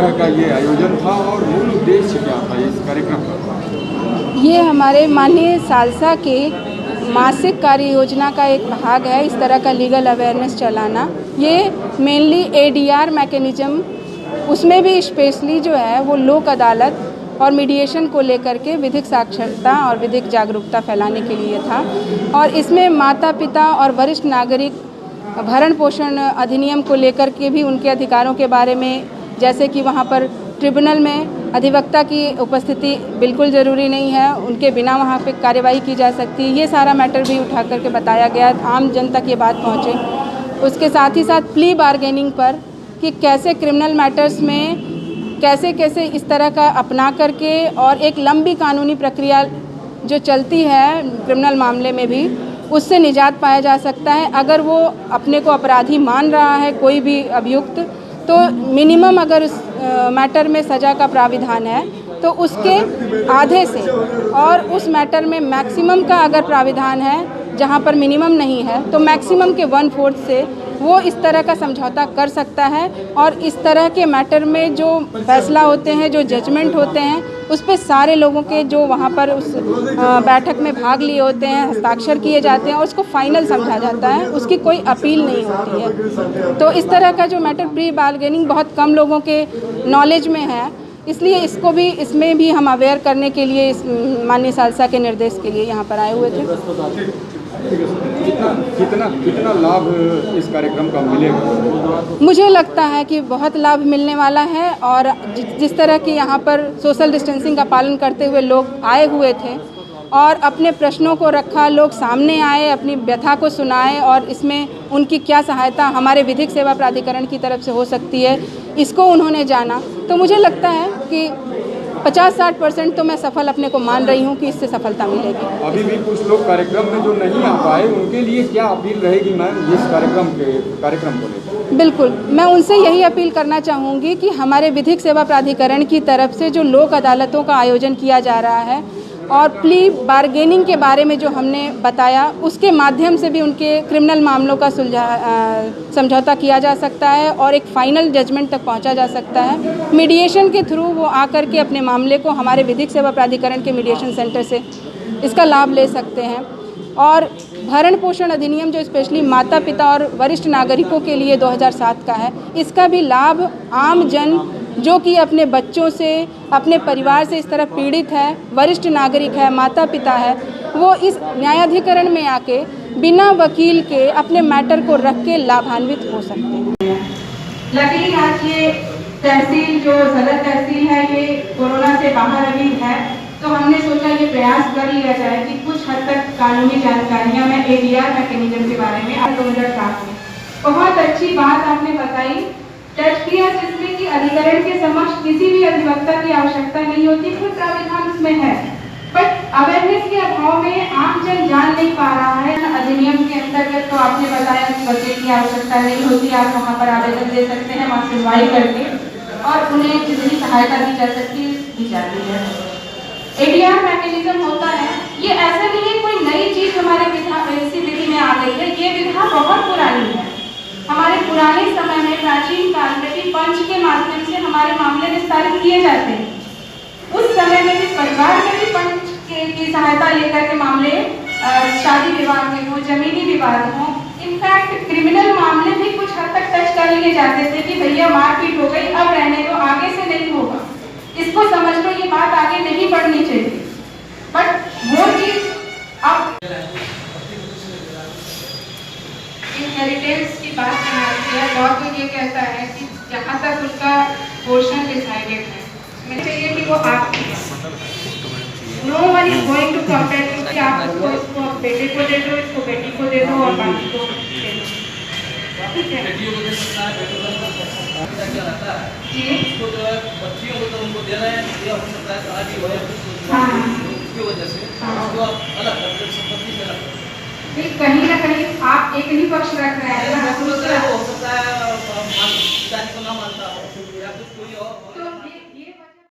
तरह का ये आयोजन था और मूल उद्देश्य क्या था इस कार्यक्रम का? ये हमारे माननीय सालसा के मासिक कार्य योजना का एक भाग है, इस तरह का लीगल अवेयरनेस चलाना। ये मेनली एडीआर मैकेनिज्म, उसमें भी स्पेशली जो है वो लोक अदालत और मीडिएशन को लेकर के विधिक साक्षरता और विधिक जागरूकता फैलाने के लिए था। और इसमें माता पिता और वरिष्ठ नागरिक भरण पोषण अधिनियम को लेकर के भी उनके अधिकारों के बारे में, जैसे कि वहाँ पर ट्रिब्यूनल में अधिवक्ता की उपस्थिति बिल्कुल ज़रूरी नहीं है, उनके बिना वहाँ पे कार्यवाही की जा सकती है, ये सारा मैटर भी उठा करके बताया गया, आम जन तक ये बात पहुँचे। उसके साथ ही साथ प्ली बार्गेनिंग पर कि कैसे क्रिमिनल मैटर्स में कैसे कैसे इस तरह का अपना करके और एक लंबी कानूनी प्रक्रिया जो चलती है क्रिमिनल मामले में भी, उससे निजात पाया जा सकता है। अगर वो अपने को अपराधी मान रहा है कोई भी अभियुक्त, तो मिनिमम अगर उस मैटर में सज़ा का प्राविधान है तो उसके आधे से, और उस मैटर में मैक्सिमम का अगर प्राविधान है जहाँ पर मिनिमम नहीं है तो मैक्सिमम के 1/4 से वो इस तरह का समझौता कर सकता है। और इस तरह के मैटर में जो फैसला होते हैं, जो जजमेंट होते हैं, उस पर सारे लोगों के जो वहाँ पर उस बैठक में भाग लिए होते हैं, हस्ताक्षर किए जाते हैं और उसको फाइनल समझा जाता है, उसकी कोई अपील नहीं होती है। तो इस तरह का जो मैटर प्री बार्गेनिंग बहुत कम लोगों के नॉलेज में है, इसलिए इसको भी, इसमें भी हम अवेयर करने के लिए इस माननीय सालसा के निर्देश के लिए यहाँ पर आए हुए थे। कितना लाभ इस कार्यक्रम का मिलेगा? मुझे लगता है कि बहुत लाभ मिलने वाला है। और जिस तरह की यहाँ पर सोशल डिस्टेंसिंग का पालन करते हुए लोग आए हुए थे और अपने प्रश्नों को रखा, लोग सामने आए, अपनी व्यथा को सुनाए और इसमें उनकी क्या सहायता हमारे विधिक सेवा प्राधिकरण की तरफ से हो सकती है, इसको उन्होंने जाना। तो मुझे लगता है कि 50-60% तो मैं सफल अपने को मान रही हूँ कि इससे सफलता मिलेगी। अभी भी कुछ लोग कार्यक्रम में जो नहीं आ पाए, उनके लिए क्या अपील रहेगी मैम इस कार्यक्रम को लेकर? बिल्कुल, मैं उनसे यही अपील करना चाहूँगी कि हमारे विधिक सेवा प्राधिकरण की तरफ से जो लोक अदालतों का आयोजन किया जा रहा है और प्ली बार्गेनिंग के बारे में जो हमने बताया, उसके माध्यम से भी उनके क्रिमिनल मामलों का समझौता किया जा सकता है और एक फ़ाइनल जजमेंट तक पहुंचा जा सकता है। मीडिएशन के थ्रू वो आकर के अपने मामले को हमारे विधिक सेवा प्राधिकरण के मीडिएशन सेंटर से इसका लाभ ले सकते हैं। और भरण पोषण अधिनियम जो स्पेशली माता पिता और वरिष्ठ नागरिकों के लिए 2007 का है, इसका भी लाभ आम जन जो कि अपने बच्चों से, अपने परिवार से इस तरह पीड़ित है, वरिष्ठ नागरिक है, माता पिता है, वो इस न्यायाधिकरण में आके बिना वकील के अपने मैटर को रख के लाभान्वित हो सकते हैं। लकीली आज ये तहसील जो सदर तहसील है ये कोरोना से बाहर अभी है, तो हमने सोचा ये प्रयास कर लिया जाए कि कुछ हद तक कानूनी जानकारियाँ मैं एडीआर मैकेनिज्म के बारे में 2007 में बहुत अच्छी बात आपने बताई, टच किया, जिसमें कि अधिकरण के समक्ष किसी भी अधिवक्ता की आवश्यकता नहीं होती, कोई प्राविधान उसमें है, बट अवेयरनेस के अभाव में आम जन जान नहीं पा रहा है। अधिनियम के अंतर्गत तो आपने बताया कि वकील की आवश्यकता नहीं होती, आप वहाँ पर आवेदन दे सकते हैं, वहाँ सुनवाई करके और उन्हें जितनी सहायता दी जा सकती है दी जाती है। एडीआर मैकेनिज्म होता है, ये ऐसा नहीं है कोई नई चीज हमारे विधि में आ गई है, ये विधा बहुत पुरानी है। हमारे पुराने समय में, प्राचीन काल में भी पंच के माध्यम से हमारे मामले निस्तारित किए जाते हैं। उस समय में भी परिवार में भी पंच की सहायता लेकर के मामले शादी विवाद के हो, जमीनी विवाद हो, इनफैक्ट क्रिमिनल मामले भी कुछ हद तक टच कर लिए जाते थे कि भैया मारपीट हो गई, अब रहने दो, आगे से नहीं होगा, इसको समझ लो, ये बात आगे नहीं बढ़नी चाहिए। बट वो चीज अब इनहेरिटेंस की बात बनाती है, लॉ तो ये कहता है कि जहाँ तक उसका पोर्शन डिसाइडेड है, मैं चाहिए कि वो आपकी है। No one is going to compare to कि आप इसको बेटे को दे दो, इसको बेटी को दे दो और बाकी को दे दो, ठीक है? जी उसको जो है बच्चियों को तो उनको दे रहे हैं, ये हो सकता है शादी हो या उसकी वजह से उसको अलग संपत्ति से अलग। कहीं ना कहीं आप एक ही पक्ष रख रहे हैं।